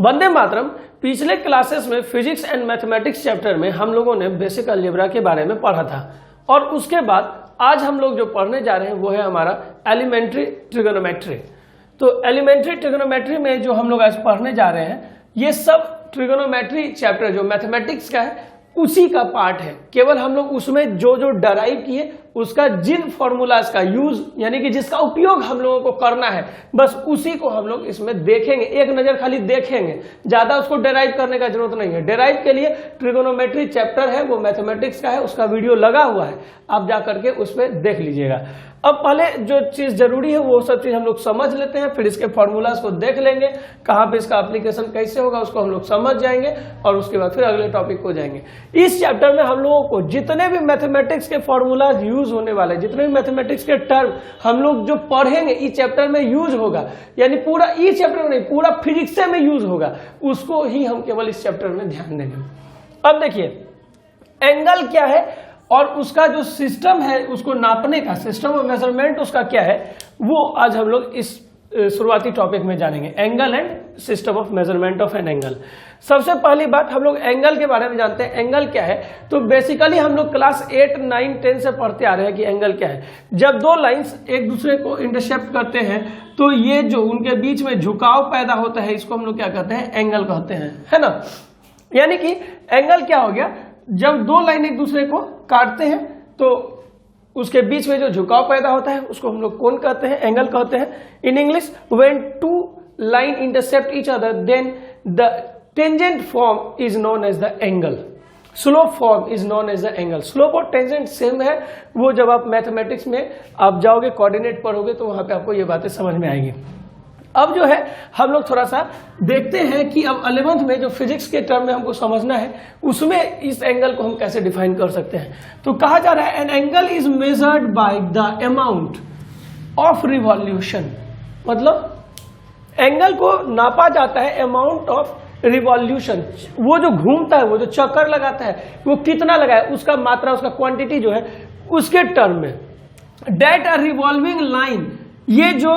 वंदे मातरम। पिछले क्लासेस में physics and mathematics chapter में हम लोगों ने बेसिक अलजेब्रा के बारे में पढ़ा था और उसके बाद आज हम लोग जो पढ़ने जा रहे हैं वो है हमारा एलिमेंट्री ट्रिगोनोमेट्री। तो एलिमेंट्री ट्रिगोनोमेट्री में जो हम लोग आज पढ़ने जा रहे हैं ये सब ट्रिगोनोमेट्री चैप्टर जो मैथमेटिक्स का है उसी का पार्ट है। केवल हम लोग उसमें जो जो डराइव किए उसका जिन फॉर्मूलाज का यूज यानी कि जिसका उपयोग हम लोगों को करना है बस उसी को हम लोग इसमें देखेंगे, एक नजर खाली देखेंगे, ज्यादा उसको डेराइव करने का जरूरत नहीं है। डेराइव के लिए ट्रिगोनोमेट्री चैप्टर है वो मैथमेटिक्स का है, उसका वीडियो लगा हुआ है, आप जा करके उसमें देख लीजिएगा। अब पहले जो चीज जरूरी है वो सब चीज हम लोग समझ लेते हैं, फिर इसके फॉर्मूलाज को देख लेंगे, कहाँ पे इसका एप्लीकेशन कैसे होगा उसको हम लोग समझ जाएंगे और उसके बाद फिर अगले टॉपिक को जाएंगे। इस चैप्टर में हम लोगों को जितने भी मैथमेटिक्स के फॉर्मूलाज यूज होने वाले, जितने भी मैथमेटिक्स के टर्म हम लोग जो पढ़ेंगे इस चैप्टर में यूज होगा, यानी पूरा इस चैप्टर में नहीं पूरा फिजिक्स में यूज होगा, उसको ही हम केवल इस चैप्टर में ध्यान देंगे। अब देखिए एंगल क्या है और उसका जो सिस्टम है उसको नापने का सिस्टम ऑफ मेजरमेंट उसका क्या है वो आज हम लोग इस शुरुआती टॉपिक में जानेंगे, angle and system of measurement of an angle. सबसे पहली बात हम लोग एंगल के बारे में जानते हैं। एंगल क्या है तो बेसिकली हम लोग क्लास 8, 9, 10 से पढ़ते आ रहे हैं कि एंगल क्या है। जब दो लाइंस एक दूसरे को इंटरसेप्ट करते हैं तो ये जो उनके बीच में झुकाव पैदा होता है इसको हम लोग क्या कहते हैं, एंगल कहते हैं, है ना। यानी कि एंगल क्या हो गया, जब दो लाइन एक दूसरे को काटते हैं तो उसके बीच में जो झुकाव पैदा होता है उसको हम लोग कौन कहते हैं, एंगल कहते हैं। In English when two line intercept each other then the tangent form is known as the angle, slope form is known as the angle. Slope और टेंजेंट सेम है, वो जब आप मैथमेटिक्स में आप जाओगे कोऑर्डिनेट पढ़ोगे तो वहां पे आपको ये बातें समझ में आएगी। अब जो है हम लोग थोड़ा सा देखते हैं कि अब 11th में जो फिजिक्स के टर्म में हमको समझना है उसमें इस एंगल को हम कैसे डिफाइन कर सकते हैं। तो कहा जा रहा है an angle is measured by the amount of revolution, मतलब एंगल को नापा जाता है अमाउंट ऑफ रिवॉल्यूशन, वो जो घूमता है वो जो चक्कर लगाता है वो कितना लगाए उसका मात्रा उसका क्वांटिटी जो है उसके टर्म में। डेट अ रिवॉल्विंग लाइन, ये जो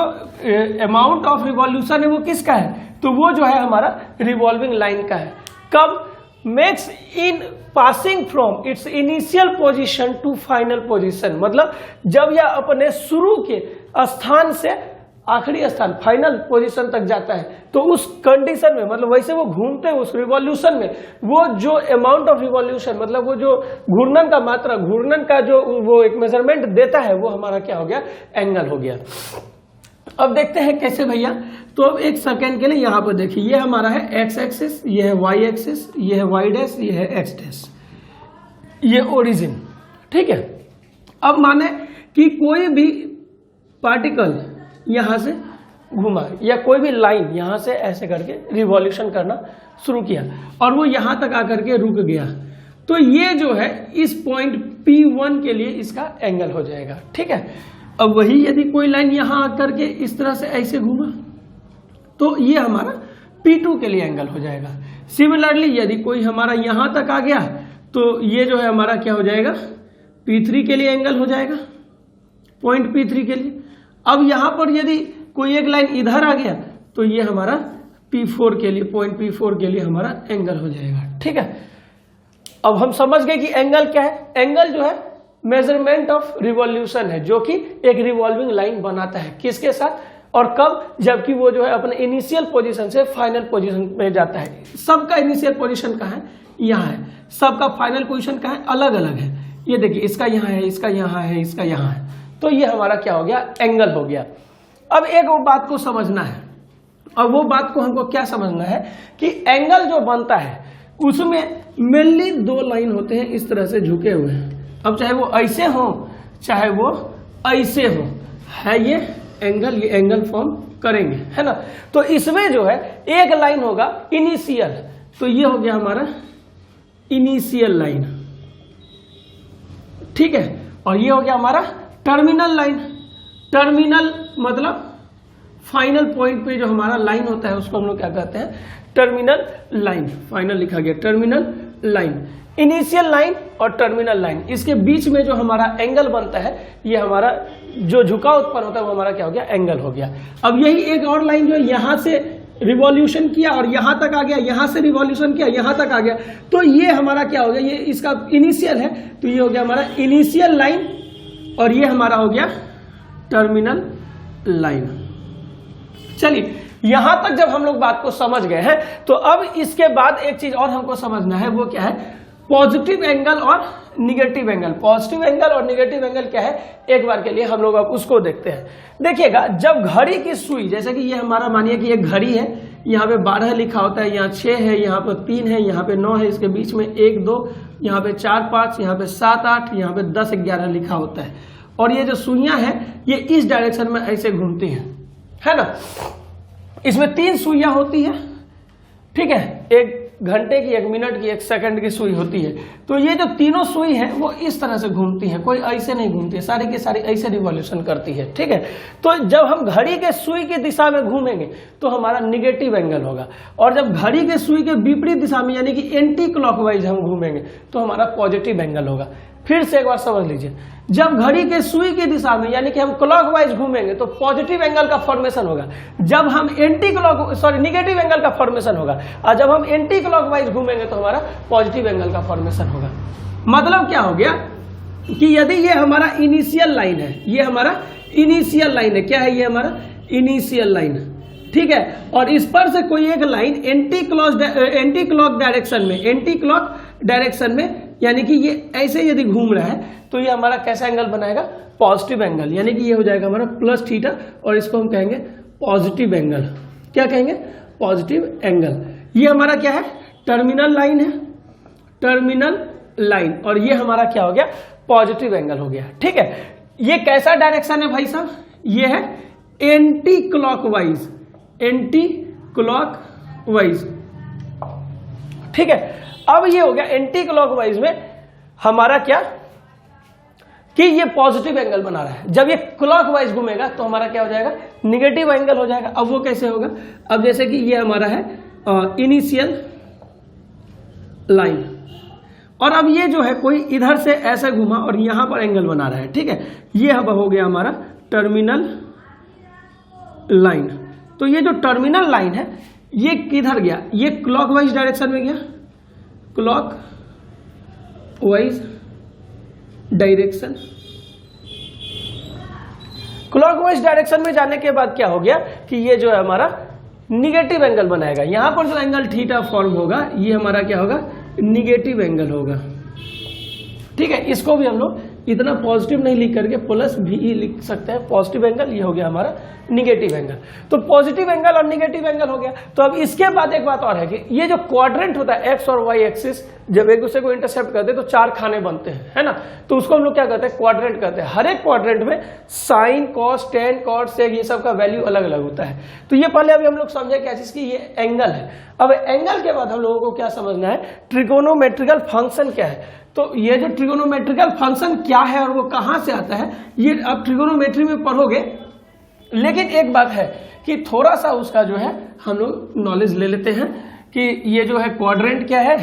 अमाउंट ऑफ रिवॉल्यूशन है वो किसका है तो वो जो है हमारा रिवॉल्विंग लाइन का है। कब makes in passing from its initial position to final position, मतलब जब यह अपने शुरू के स्थान से आखिरी स्थान फाइनल पोजीशन तक जाता है तो उस कंडीशन में मतलब वैसे वो घूमते हैं उस रिवॉल्यूशन में वो जो अमाउंट ऑफ रिवॉल्यूशन मतलब वो जो घूर्णन का मात्रा घूर्णन का जो वो एक मेजरमेंट देता है वो हमारा क्या हो गया, एंगल हो गया। अब देखते हैं कैसे भैया। तो अब एक सेकेंड के लिए यहाँ पर देखिए ये हमारा है एक्स एक्सिस, ये है वाई एक्सिस, ये है वाई डैश, ये है एक्स डैश, ये ओरिजिन, ठीक है। अब माने कि कोई भी पार्टिकल यहां से घुमा या कोई भी लाइन यहां से ऐसे करके रिवॉल्यूशन करना शुरू किया और वो यहां तक आकर के रुक गया तो ये जो है इस पॉइंट P1 के लिए इसका एंगल हो जाएगा, ठीक है। अब वही यदि कोई लाइन यहां आकर के इस तरह से ऐसे घूमा तो ये हमारा P2 के लिए एंगल हो जाएगा। सिमिलरली यदि कोई हमारा यहां तक आ गया तो ये जो है हमारा क्या हो जाएगा, P3 के लिए एंगल हो जाएगा, पॉइंट P3 के लिए। अब यहां पर यदि कोई एक लाइन इधर आ गया तो ये हमारा P4 के लिए पॉइंट P4 के लिए हमारा एंगल हो जाएगा, ठीक है। अब हम समझ गए कि एंगल क्या है। एंगल जो है मेजरमेंट ऑफ रिवॉल्यूशन है जो कि एक रिवॉल्विंग लाइन बनाता है किसके साथ और कब, जबकि वो जो है अपने इनिशियल पोजीशन से फाइनल पोजीशन में जाता है। सबका इनिशियल पोजीशन कहाँ है, यहाँ है, सबका फाइनल पोजीशन कहाँ है, अलग अलग है। ये देखिए इसका यहाँ है, इसका यहाँ है, इसका यहाँ है, तो ये हमारा क्या हो गया, एंगल हो गया। अब एक वो बात को समझना है और वो बात को हमको क्या समझना है कि एंगल जो बनता है उसमें मेनली दो लाइन होते हैं इस तरह से झुके हुए हैं। अब चाहे वो ऐसे हो चाहे वो ऐसे हो, है ये एंगल फॉर्म करेंगे, है ना। तो इसमें जो है एक लाइन होगा इनिशियल, तो ये हो गया हमारा इनिशियल लाइन, ठीक है। और ये हो गया हमारा टर्मिनल लाइन। टर्मिनल मतलब फाइनल पॉइंट पे जो हमारा लाइन होता है उसको हम लोग क्या कहते हैं, टर्मिनल लाइन। फाइनल लिखा गया टर्मिनल लाइन। इनिशियल लाइन और टर्मिनल लाइन, इसके बीच में जो हमारा एंगल बनता है ये हमारा जो झुकाव उत्पन्न होता है वो हमारा क्या हो गया, एंगल हो गया। अब यही एक और लाइन जो है यहाँ से रिवॉल्यूशन किया और यहां तक आ गया, यहां से रिवॉल्यूशन किया यहां तक आ गया, तो ये हमारा क्या हो गया, ये इसका इनिशियल है, तो ये हो गया हमारा इनिशियल लाइन और ये हमारा हो गया टर्मिनल लाइन। चलिए यहां तक जब हम लोग बात को समझ गए हैं, तो अब इसके बाद एक चीज और हमको समझना है, वो क्या है, पॉजिटिव एंगल और निगेटिव एंगल। पॉजिटिव एंगल और निगेटिव एंगल क्या है, एक बार के लिए हम लोग अब उसको देखते हैं। देखिएगा, जब घड़ी की सुई, जैसे कि ये हमारा मानिए कि एक घड़ी है, यहाँ पे 12 लिखा होता है, यहाँ 6 है, यहाँ पे 3 है, यहाँ पे 9 है, इसके बीच में 1 2, यहाँ पे 4 5, यहाँ पे 7 8, यहाँ पे 10 11 लिखा होता है, और ये जो सुइयां हैं ये इस डायरेक्शन में ऐसे घूमती हैं, है ना। इसमें 3 सुइयां होती है, ठीक है, 1 घंटे की, 1 मिनट की, 1 सेकंड की सुई होती है। तो ये जो तीनों सुई है वो इस तरह से घूमती है, कोई ऐसे नहीं घूमती है, सारी की सारी ऐसे रिवॉल्यूशन करती है, ठीक है। तो जब हम घड़ी के सुई की दिशा में घूमेंगे तो हमारा निगेटिव एंगल होगा, और जब घड़ी के सुई के विपरीत दिशा में यानी कि एंटी क्लॉकवाइज हम घूमेंगे तो हमारा पॉजिटिव एंगल होगा। फिर से एक बार समझ लीजिए, जब घड़ी के सुई की दिशा में यानी कि हम क्लॉकवाइज घूमेंगे तो पॉजिटिव एंगल का फॉर्मेशन होगा, जब हम निगेटिव एंगल का फॉर्मेशन होगा, और जब हम एंटी क्लॉकवाइज घूमेंगे तो हमारा पॉजिटिव एंगल का फॉर्मेशन होगा। मतलब क्या हो गया कि यदि ये हमारा इनिशियल लाइन है, ये हमारा इनिशियल लाइन है, क्या है, ये हमारा इनिशियल लाइन है, ठीक है, और इस पर से कोई एक लाइन एंटी क्लॉक डायरेक्शन में यानी कि ये ऐसे यदि घूम रहा है तो ये हमारा कैसा एंगल बनाएगा, पॉजिटिव एंगल, यानी कि ये हो जाएगा हमारा प्लस थीटा, और इसको हम कहेंगे पॉजिटिव एंगल। क्या कहेंगे, पॉजिटिव एंगल। ये हमारा क्या है, टर्मिनल लाइन है, टर्मिनल लाइन, और ये हमारा क्या हो गया, पॉजिटिव एंगल हो गया, ठीक है। ये कैसा डायरेक्शन है भाई साहब, ये है एंटी क्लॉकवाइज, एंटी क्लॉकवाइज, ठीक है। अब ये हो गया एंटी क्लॉकवाइज में हमारा क्या, कि ये पॉजिटिव एंगल बना रहा है, जब ये क्लॉकवाइज घूमेगा तो हमारा क्या हो जाएगा, निगेटिव एंगल हो जाएगा। अब वो कैसे होगा, अब जैसे कि ये हमारा है इनिशियल लाइन, और अब ये जो है कोई इधर से ऐसे घुमा और यहां पर एंगल बना रहा है, ठीक है, ये अब हो गया हमारा टर्मिनल लाइन। तो ये जो टर्मिनल लाइन है ये किधर गया, ये क्लॉकवाइज डायरेक्शन में गया, क्लॉकवाइज डायरेक्शन। क्लॉकवाइज डायरेक्शन में जाने के बाद क्या हो गया कि ये जो है हमारा निगेटिव एंगल बनाएगा, यहां पर जो एंगल थीटा फॉर्म होगा ये हमारा क्या होगा, निगेटिव एंगल होगा, ठीक है। इसको भी हम लोग इतना पॉजिटिव नहीं लिख करके प्लस भी लिख सकते हैं, पॉजिटिव एंगल, ये हो गया हमारा निगेटिव एंगल। तो पॉजिटिव एंगल और निगेटिव एंगल हो गया। तो अब इसके बाद एक बात और है कि ये जो क्वाड्रेंट होता है एक्स और वाई एक्सिस, जब एक दूसरे को इंटरसेप्ट करते हैं तो 4 खाने बनते हैं, है ना, तो उसको हम लोग क्या कहते हैं, क्वाड्रेंट कहते हैं। हर एक क्वाड्रेंट में साइन, कॉस, टेन, कॉट, सेक, ये सब का वैल्यू अलग अलग होता है। तो ये पहले अभी हम लोग समझे क्या चीज की, ये एंगल है। अब एंगल के बाद हम लोगों को क्या समझना है, ट्रिगोनोमेट्रिकल फंक्शन क्या है। तो ये जो ट्रिगोनोमेट्रिकल फंक्शन क्या है और वो कहां से आता है, ये आप ट्रिगोनोमेट्री में पढ़ोगे, लेकिन एक बात है कि थोड़ा सा उसका जो है हम लोग नॉलेज ले लेते हैं कि ये जो है क्वाड्रेंट क्या है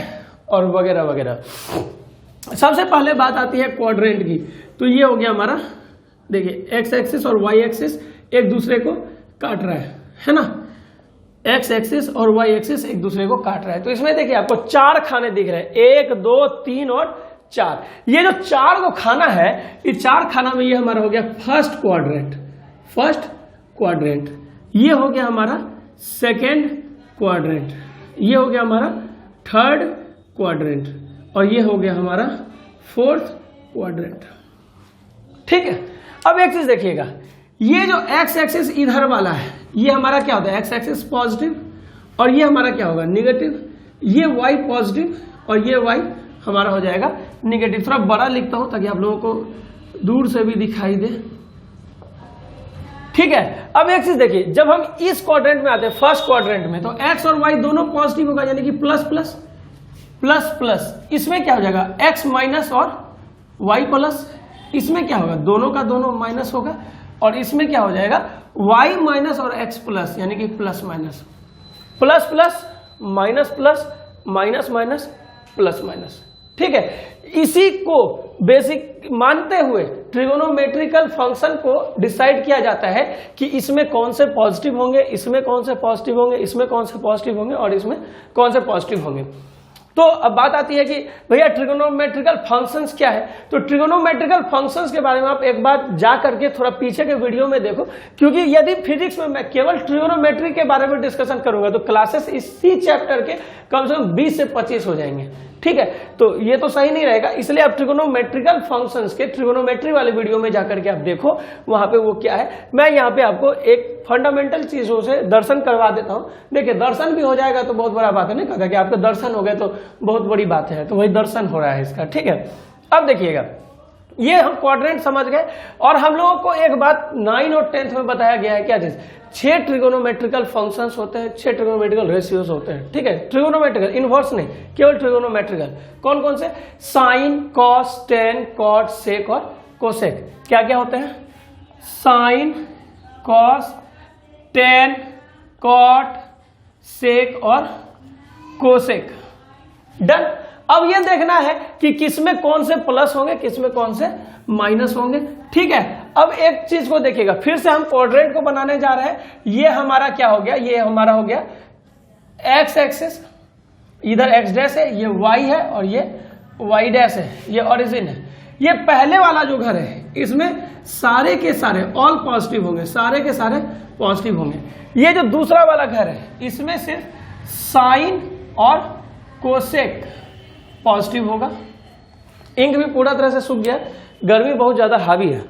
और वगैरह वगैरह। सबसे पहले बात आती है क्वाड्रेंट की, तो ये हो गया हमारा, देखिए एक्स एक्सिस और वाई एक्सिस एक दूसरे को काट रहा है ना, एक्स एक्सिस और वाई एक्सिस एक दूसरे को काट रहा है। तो इसमें देखिए आपको 4 खाने दिख रहे हैं, 1 2 3 और 4। ये जो 4 को खाना है, ये 4 खाना में ये हमारा हो गया फर्स्ट क्वाड्रेंट, फर्स्ट क्वाड्रेंट, ये हो गया हमारा सेकेंड क्वाड्रेंट, ये हो गया हमारा थर्ड क्वाड्रेंट, और ये हो गया हमारा फोर्थ क्वाड्रेंट, ठीक है। अब एक चीज देखिएगा, ये जो एक्स एक्सिस इधर वाला है ये हमारा क्या होता है, एक्स एक्सिस पॉजिटिव, और ये हमारा क्या होगा, निगेटिव। ये वाई पॉजिटिव और ये वाई हमारा हो जाएगा निगेटिव। थोड़ा बड़ा लिखता हूं ताकि आप लोगों को दूर से भी दिखाई दे, ठीक है। अब एक चीज देखिए, जब हम इस क्वाड्रेंट में आते हैं, फर्स्ट क्वाड्रेंट में, तो एक्स और वाई दोनों पॉजिटिव होगा, यानी कि प्लस प्लस प्लस प्लस। इसमें क्या हो जाएगा, एक्स माइनस और वाई प्लस। इसमें क्या होगा, दोनों का दोनों माइनस होगा, और इसमें क्या हो जाएगा, y माइनस और x प्लस, यानी कि plus minus, plus plus minus plus, minus minus plus minus, ठीक है, इसी को बेसिक मानते हुए ट्रिगोनोमेट्रिकल फंक्शन को डिसाइड किया जाता है कि इसमें कौन से पॉजिटिव होंगे, इसमें कौन से पॉजिटिव होंगे, इसमें कौन से पॉजिटिव होंगे और इसमें कौन से पॉजिटिव होंगे। तो अब बात आती है कि भैया ट्रिगोनोमेट्रिकल फंक्शंस क्या है। तो ट्रिगोनोमेट्रिकल फंक्शंस के बारे में आप एक बार जा करके थोड़ा पीछे के वीडियो में देखो, क्योंकि यदि फिजिक्स में मैं केवल ट्रिगोनोमेट्री के बारे में डिस्कशन करूंगा तो क्लासेस इसी चैप्टर के कम से कम 20 से 25 हो जाएंगे, ठीक है। तो ये तो सही नहीं रहेगा, इसलिए आप ट्रिगोनोमेट्रिकल फंक्शंस के ट्रिगोनोमेट्री वाले वीडियो में जाकर के आप देखो, वहां पे वो क्या है। मैं यहाँ पे आपको एक फंडामेंटल चीजों से दर्शन करवा देता हूँ। देखिए, दर्शन भी हो जाएगा तो बहुत बड़ा बात है, नहीं कहा कि आपका दर्शन हो गया तो बहुत बड़ी बात है, तो वही दर्शन हो रहा है इसका, ठीक है। अब देखिएगा, ये हम क्वाड्रेंट समझ गए और हम लोगों को एक बात 9 और 10th में बताया गया है, क्या चीज, 6 ट्रिगोनोमेट्रिकल फंक्शंस होते हैं, 6 ट्रिगोनोमेट्रिकल रेशियोज होते हैं, ठीक है। ट्रिगोनोमेट्रिकल, इनवर्स नहीं, केवल ट्रिगोनोमेट्रिकल। कौन कौन से, साइन, कॉस, टेन, कॉट, सेक और कोसेक। क्या क्या होते हैं, साइन, कॉस, टेन, कॉट, सेक और कोसेक। डन। अब ये देखना है कि किसमें कौन से प्लस होंगे, किसमें कौन से माइनस होंगे, ठीक है। अब एक चीज को देखिएगा, फिर से हम क्वाड्रेंट को बनाने जा रहे हैं। ये हमारा क्या हो गया, ये हमारा हो गया एक्स एक्सिस, इधर एक्स डैश है, ये वाई है और ये वाई डैश है, ये ओरिजिन है। ये पहले वाला जो घर है इसमें सारे के सारे ऑल पॉजिटिव होंगे, सारे के सारे पॉजिटिव होंगे। ये जो दूसरा वाला घर है इसमें सिर्फ साइन और कोसेक पॉजिटिव होगा। इंक भी पूरा तरह से सूख गया, गर्मी बहुत ज्यादा हावी है,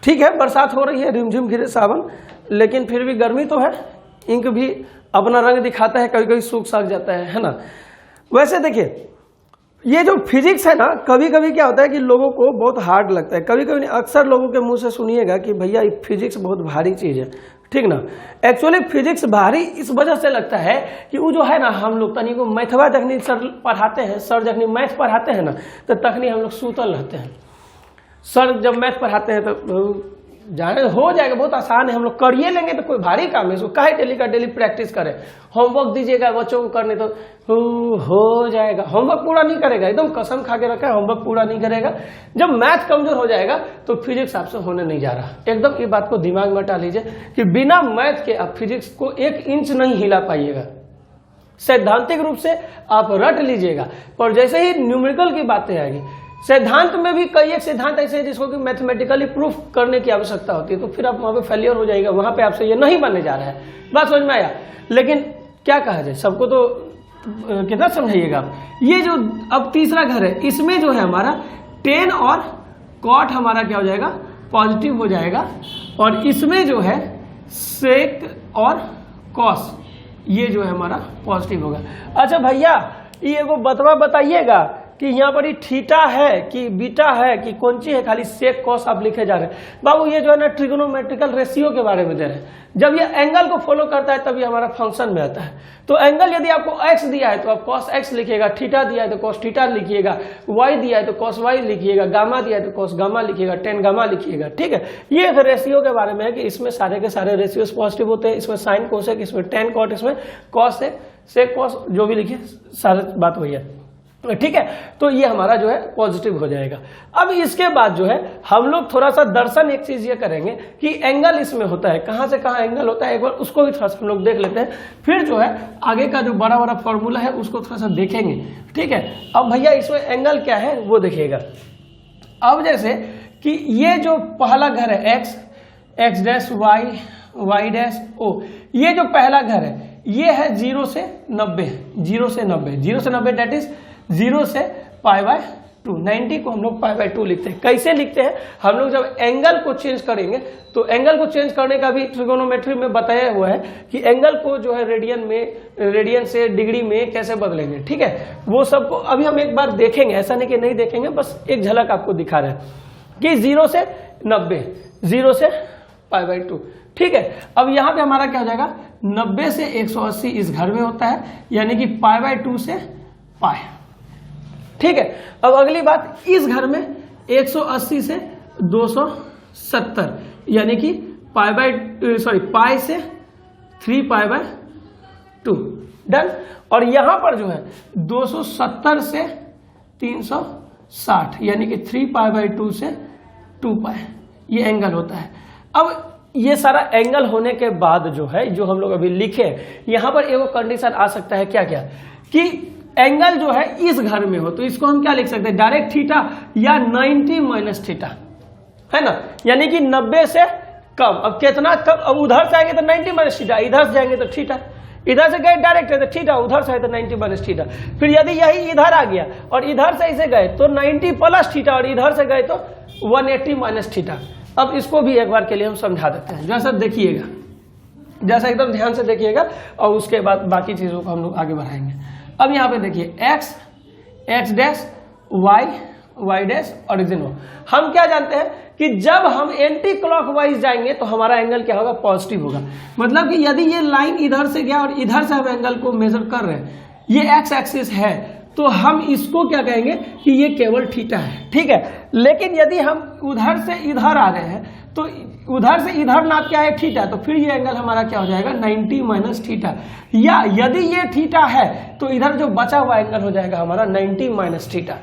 ठीक है। बरसात हो रही है, रिमझिम गिरे सावन, लेकिन फिर भी गर्मी तो है। इंक भी अपना रंग दिखाता है, कभी कभी सूख साख जाता है ना। वैसे देखिए, ये जो फिजिक्स है ना, कभी कभी क्या होता है कि लोगों को बहुत हार्ड लगता है, कभी कभी अक्सर लोगों के मुंह से सुनिएगा कि भैया ये फिजिक्स बहुत भारी चीज है, ठीक ना। एक्चुअली फिजिक्स भारी इस वजह से लगता है कि वो जो है ना, हम लोग तनी को मैथवा जखनी सर पढ़ाते हैं, सर जखनी मैथ पढ़ाते हैं ना, तो तखनी हम लोग सूतल रहते हैं। सर जब मैथ पढ़ाते हैं तो जाने हो जाएगा, बहुत आसान है, हम लोग करिए लेंगे तो कोई भारी काम है, इसको काहे डेली का डेली प्रैक्टिस करें। होमवर्क दीजिएगा बच्चों को करने तो हो जाएगा, होमवर्क पूरा नहीं करेगा, एकदम कसम खा के रखा है, होमवर्क पूरा नहीं करेगा। जब मैथ कमजोर हो जाएगा तो फिजिक्स आपसे होने नहीं जा रहा। एकदम ये बात को दिमाग में डाल लीजिए कि बिना मैथ के आप फिजिक्स को 1 इंच नहीं हिला पाइएगा। सैद्धांतिक रूप से आप रट लीजिएगा, पर जैसे ही न्यूमेरिकल की बातें आएगी, सिद्धांत में भी कई एक सिद्धांत ऐसे हैं जिसको कि मैथमेटिकली प्रूफ करने की आवश्यकता होती है, तो फिर आप वहां पे फेलियर हो जाएगा, वहां पे आपसे ये नहीं बनने जा रहा है। बात समझ में आया। लेकिन क्या कहा जाए, सबको तो कितना समझाइएगा आप। ये जो अब तीसरा घर है, इसमें जो है हमारा टेन और कॉट हमारा क्या हो जाएगा, पॉजिटिव हो जाएगा, और इसमें जो है सेक और कॉस, ये जो है हमारा पॉजिटिव होगा। अच्छा भैया, ये को बतवा बताइएगा कि यहाँ पर ही थीटा है कि बीटा है कि कौन सी है, खाली सेक कॉस आप लिखे जा रहे हैं। बाबू ये जो है ना ट्रिगोनोमेट्रिकल रेशियो के बारे में दे रहे हैं। जब ये एंगल को फॉलो करता है तब ये हमारा फंक्शन में आता है। तो एंगल यदि आपको x दिया है तो आप cos x लिखिएगा, थीटा दिया है तो cos थीटा लिखिएगा, y दिया है तो cos y लिखिएगा, गामा दिया है तो cos गामा लिखिएगा, टेन गामा लिखिएगा, ठीक है। ये रेशियो के बारे में है कि इसमें सारे के सारे रेशियोस पॉजिटिव होते हैं, इसमें साइन कोसेक, इसमें टेन कॉट, इसमें कॉस सेक कॉस, जो भी लिखिए सारी बात वही है, ठीक है। तो ये हमारा जो है पॉजिटिव हो जाएगा। अब इसके बाद जो है हम लोग थोड़ा सा दर्शन एक चीज ये करेंगे कि एंगल इसमें होता है, कहां से कहां एंगल होता है, एक बार उसको भी थोड़ा सा हम लोग देख लेते हैं। फिर जो है आगे का जो बड़ा बड़ा फॉर्मूला है उसको थोड़ा सा देखेंगे, ठीक है। अब भैया इसमें एंगल क्या है वो देखिएगा। अब जैसे कि ये जो पहला घर है X dash Y, Y dash O, ये जो पहला घर है ये है 0 से 90, 0 से 90, 0 से 90 डेट इज 0 से π/2, 90 को हम लोग π/2 लिखते हैं। कैसे लिखते हैं, हम लोग जब एंगल को चेंज करेंगे तो एंगल को चेंज करने का भी ट्रिगोनोमेट्री में बताया हुआ है कि एंगल को जो है रेडियन से डिग्री में कैसे बदलेंगे, ठीक है। वो सबको अभी हम एक बार देखेंगे, ऐसा नहीं कि नहीं देखेंगे, बस एक झलक आपको दिखा रहे हैं कि 0 से 90, 0 से π/2, ठीक है। अब यहाँ पे हमारा क्या हो जाएगा, 90 से 180 इस घर में होता है, यानी कि π/2 से π, ठीक है। अब अगली बात, इस घर में 180 से 270, यानी कि पाई से 3π/2, डन। और यहां पर जो है 270 से 360 यानी कि 3π/2 से 2π ये एंगल होता है। अब ये सारा एंगल होने के बाद जो है, जो हम लोग अभी लिखे, यहाँ पर एगो कंडीशन आ सकता है, क्या क्या, कि एंगल जो है इस घर में हो, तो इसको हम क्या लिख सकते हैं, डायरेक्ट थीटा या 90 माइनस थीटा, है ना, यानी कि 90 से कम। अब कितना कम, अब उधर से आएंगे तो 90 माइनस थीटा, इधर से जाएंगे तो थीटा, इधर से गए डायरेक्ट है तो थीटा, उधर से आए तो 90 माइनस थीटा। फिर यदि यही इधर आ गया और इधर से ऐसे गए तो 90 प्लस थीटा, और इधर से गए तो 180 माइनस थीटा। अब इसको भी एक बार के लिए हम समझा देते हैं, जैसा देखिएगा, जैसा एकदम ध्यान से देखिएगा, और उसके बाद बाकी चीजों को हम लोग आगे बढ़ाएंगे। अब यहाँ पे देखिए x, x dash, y dash, origin हो। हम क्या जानते हैं कि जब हम एंटी क्लॉकवाइज जाएंगे तो हमारा एंगल क्या होगा, पॉजिटिव होगा। मतलब कि यदि ये लाइन इधर से गया और इधर से हम एंगल को मेजर कर रहे हैं, ये x एक्सिस है, तो हम इसको क्या कहेंगे कि ये केवल थीटा है, ठीक है। लेकिन यदि हम उधर से इधर आ रहे हैं तो उधर से इधर नाप क्या है, थीटा, तो फिर ये एंगल हमारा क्या हो जाएगा, 90 माइनस थीटा। या यदि ये थीटा है तो इधर जो बचा हुआ एंगल हो जाएगा हमारा 90 माइनस थीटा।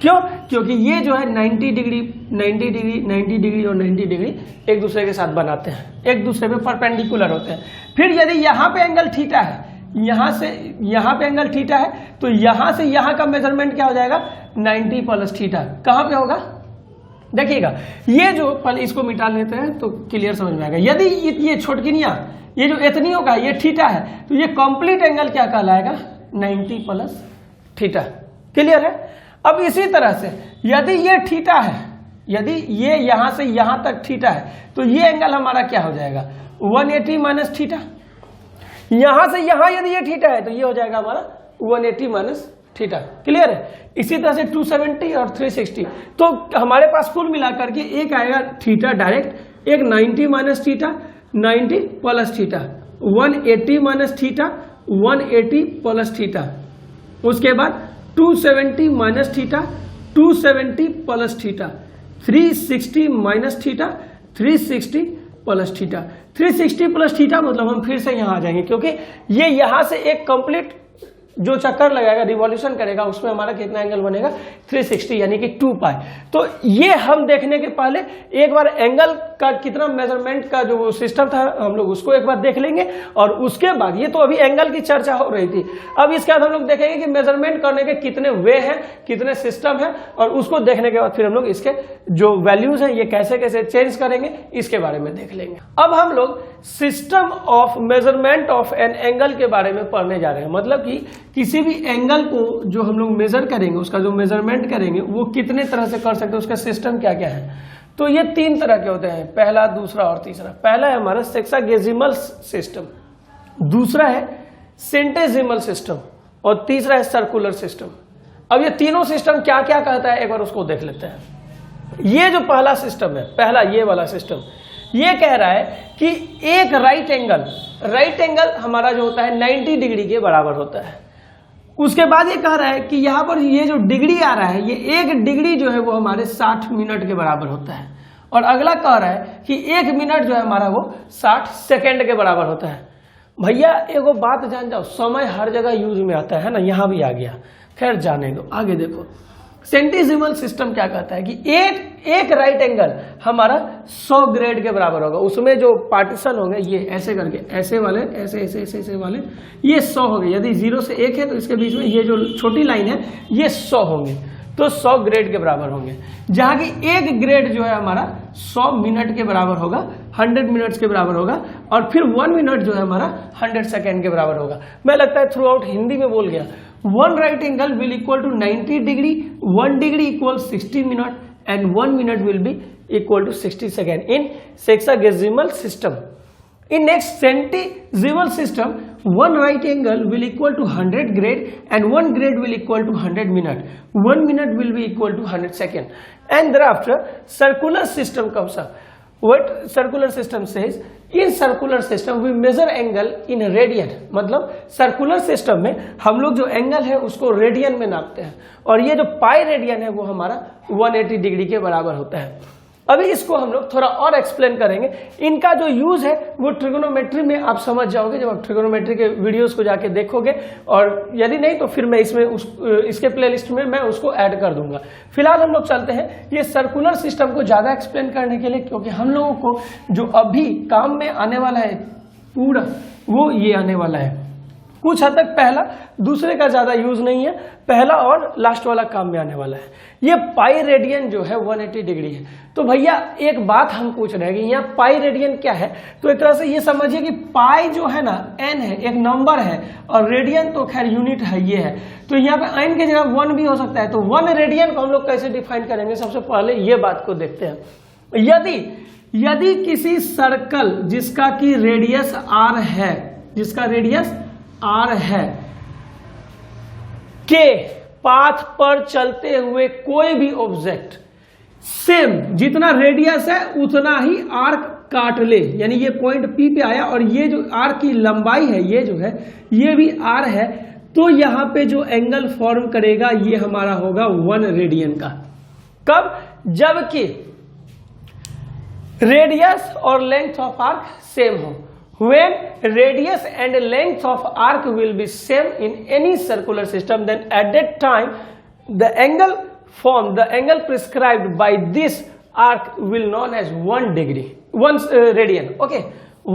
क्यों? क्योंकि ये जो है 90 डिग्री, 90 डिग्री, 90 डिग्री और 90 डिग्री एक दूसरे के साथ बनाते हैं, एक दूसरे में परपेंडिकुलर होते हैं। फिर यदि यहाँ पे एंगल थीटा है, यहाँ से यहाँ पे एंगल थीटा है, तो यहाँ से यहाँ का मेजरमेंट क्या हो जाएगा, 90 प्लस थीटा। कहाँ पे होगा, देखिएगा, ये जो, पहले इसको मिटा लेते हैं तो क्लियर समझ में आएगा। यदि ये छोटकिनिया, ये जो इतनियों का ये थीटा है, तो ये कंप्लीट एंगल क्या कहलाएगा, 90 प्लस थीटा। क्लियर है? अब इसी तरह से यदि ये थीटा है, यदि ये यहां से यहां तक थीटा है, तो ये एंगल हमारा क्या हो जाएगा, 180 माइनस थीटा। यहां से यहां यदि ये थीटा है तो ये हो जाएगा हमारा 180 माइनस थीटा। क्लियर है? इसी तरह से 270 और 360, तो हमारे पास कुल मिलाकर के एक आएगा थीटा डायरेक्ट, एक 90 minus theta, 90 plus theta, 180 minus theta, 180 plus theta, उसके बाद 270 minus theta, 270 plus theta, 360 minus theta, 360 plus theta. 360 plus theta मतलब हम फिर से यहाँ आ जाएंगे, क्योंकि ये यहाँ से एक कंप्लीट जो चक्कर लगाएगा, रिवॉल्यूशन करेगा, उसमें हमारा कितना एंगल बनेगा, 360 यानी कि 2π। तो ये हम देखने के पहले एक बार एंगल का कितना मेजरमेंट का जो सिस्टम था हम लोग उसको एक बार देख लेंगे, और उसके बाद, ये तो अभी एंगल की चर्चा हो रही थी, अब इसके बाद हम लोग देखेंगे कि मेजरमेंट करने के कितने वे हैं, कितने सिस्टम है, और उसको देखने के बाद फिर हम लोग इसके जो वैल्यूज हैं ये कैसे कैसे चेंज करेंगे, इसके बारे में देख लेंगे। अब हम लोग system of measurement of an angle के बारे में पढ़ने जा रहे हैं। मतलब कि किसी भी एंगल को जो हम लोग मेजर करेंगे, उसका जो मेजरमेंट करेंगे वो कितने तरह से कर सकते हैं, उसका सिस्टम क्या क्या है। तो ये 3 तरह के होते हैं, पहला, दूसरा और तीसरा। पहला है हमारा सेक्सागेसिमल सिस्टम, दूसरा है सेंटेसिमल सिस्टम, और तीसरा है सर्कुलर सिस्टम। अब ये तीनों सिस्टम क्या क्या कहता है एक बार उसको देख लेते हैं। ये जो पहला सिस्टम है, पहला ये वाला सिस्टम, ये कह रहा है कि एक राइट एंगल हमारा जो होता है 90 डिग्री के बराबर होता है। उसके बाद ये कह रहा है कि यहाँ पर ये जो डिग्री आ रहा है, ये 1 डिग्री जो है वो हमारे 60 मिनट के बराबर होता है। और अगला कह रहा है कि 1 मिनट जो है हमारा वो 60 सेकेंड के बराबर होता है। भैया एगो बात जान जाओ, समय हर जगह यूज में आता है ना, यहाँ भी आ गया, खैर जाने दो, आगे देखो। सेंटेसिमल सिस्टम क्या कहता है कि एक राइट एंगल हमारा 100 ग्रेड के बराबर होगा। उसमें जो पार्टीशन होंगे ये ऐसे करके, ऐसे वाले, ऐसे ऐसे ऐसे ऐसे वाले, ये 100 हो गए। यदि 0 से 1 है तो इसके बीच में ये जो छोटी लाइन है ये 100 होंगे, तो 100 ग्रेड के बराबर होंगे। जहाँ की 1 ग्रेड जो है हमारा 100 मिनट के बराबर होगा, 100 मिनट्स के बराबर होगा, और फिर 1 मिनट जो है हमारा 100 सेकेंड के बराबर होगा। मैं लगता है थ्रू आउट हिंदी में बोल गया। 1 right angle will equal to 90 degree, 1 degree equals 60 minute, and 1 minute will be equal to 60 second in sexagesimal system. In next centesimal system, 1 right angle will equal to 100 grade, and 1 grade will equal to 100 minute. 1 minute will be equal to 100 second. And thereafter, circular system comes up. What circular system says, in circular system we measure angle in radian। मतलब circular system में हम लोग जो angle है उसको radian में नापते हैं, और ये जो पाई रेडियन है वो हमारा 180 डिग्री के बराबर होता है। अभी इसको हम लोग थोड़ा और एक्सप्लेन करेंगे। इनका जो यूज है वो ट्रिगोनोमेट्री में आप समझ जाओगे जब आप ट्रिगोनोमेट्री के वीडियोस को जाके देखोगे, और यदि नहीं तो फिर मैं इसके प्लेलिस्ट में मैं उसको ऐड कर दूंगा। फिलहाल हम लोग चलते हैं ये सर्कुलर सिस्टम को ज्यादा एक्सप्लेन करने के लिए, क्योंकि हम लोगों को जो अभी काम में आने वाला है पूरा वो ये आने वाला है। कुछ हद तक पहला दूसरे का ज्यादा यूज नहीं है, पहला और लास्ट वाला काम में आने वाला है। ये पाई रेडियन जो है 180 डिग्री है। तो भैया एक बात हम पूछ रहे हैं कि यहाँ पाई रेडियन क्या है, तो एक तरह से ये समझिए कि पाई जो है ना n है, एक नंबर है, और रेडियन तो खैर यूनिट है, ये है। तो यहाँ पे n की जगह 1 भी हो सकता है। तो 1 रेडियन को हम लोग कैसे डिफाइन करेंगे, सबसे पहले ये बात को देखते हैं। यदि किसी सर्कल जिसका की रेडियस r है, जिसका रेडियस r है, के पाथ पर चलते हुए कोई भी ऑब्जेक्ट सेम जितना रेडियस है उतना ही आर्क काट ले, यानी ये पॉइंट P पे आया और ये जो आर्क की लंबाई है ये जो है ये भी r है, तो यहां पे जो एंगल फॉर्म करेगा ये हमारा होगा 1 रेडियन का। कब? जबकि रेडियस और लेंथ ऑफ आर्क सेम हो। When radius and length of arc will be same in any circular system, then at that time the angle formed, the angle prescribed by this arc will known as 1 degree, 1 radian. Okay,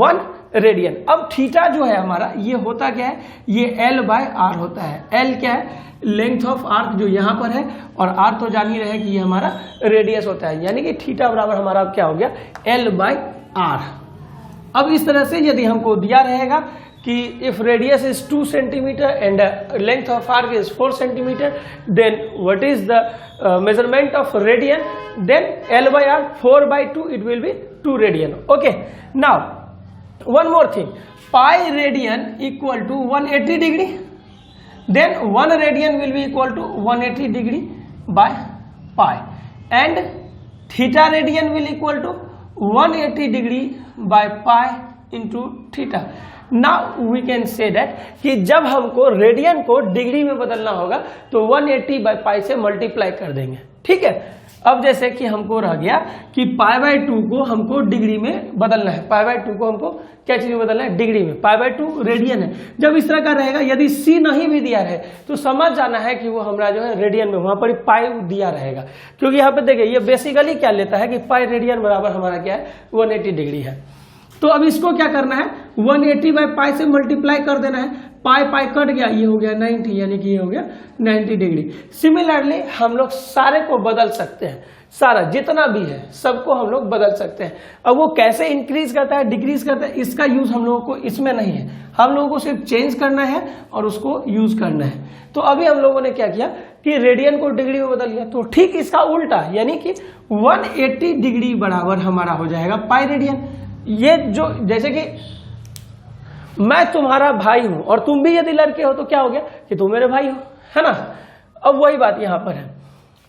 1 radian. अब theta जो है हमारा ये होता क्या है, ये L/r होता है। L क्या है? लेंथ ऑफ आर्क जो यहाँ पर है, और r तो जान ही रहे कि ये हमारा रेडियस होता है, यानी कि थीटा बराबर हमारा क्या हो गया L/r। अब इस तरह से यदि हमको दिया रहेगा कि if radius is 2 centimetre and length of arc is 4 centimetre, then what is the measurement of radian, then L/r 4/2 it will be 2 radian. Okay, now one more thing, pi radian equal to 180 degree, then 1 radian will be equal to 180 degree by pi, and theta radian will equal to 180 degree by pi into theta. Now we can say that कि जब हमको radian को degree में बदलना होगा तो 180 by pi से multiply कर देंगे, ठीक है। अब जैसे कि हमको रह गया कि π/2 को हमको डिग्री में बदलना है, π/2 को हमको क्या चीज में बदलना है, डिग्री में। π/2 रेडियन है। जब इस तरह का रहेगा, यदि c नहीं भी दिया रहे तो समझ जाना है कि वो हमारा जो है रेडियन में, वहां पर पाई दिया रहेगा, क्योंकि यहाँ पे देखिए ये बेसिकली क्या लेता है कि पाई रेडियन बराबर हमारा क्या है 180 डिग्री है। तो अब इसको क्या करना है, 180 बाय पाई से मल्टीप्लाई कर देना है, पाई पाई कट गया, ये हो गया 90, यानी कि ये हो गया 90 डिग्री। सिमिलरली हम लोग सारे को बदल सकते हैं, सारा जितना भी है सबको हम लोग बदल सकते हैं। अब वो कैसे इंक्रीज करता है डिक्रीज करता है, इसका यूज हम लोगों को इसमें नहीं है, हम लोगों को सिर्फ चेंज करना है और उसको यूज करना है। तो अभी हम लोगों ने क्या किया कि रेडियन को डिग्री में बदल लिया, तो ठीक इसका उल्टा, यानी कि 180 डिग्री बराबर हमारा हो जाएगा पाई रेडियन। ये जो जैसे कि मैं तुम्हारा भाई हूं और तुम भी यदि लड़के हो तो क्या हो गया कि तुम मेरे भाई हो, है ना। अब वही बात यहां पर है,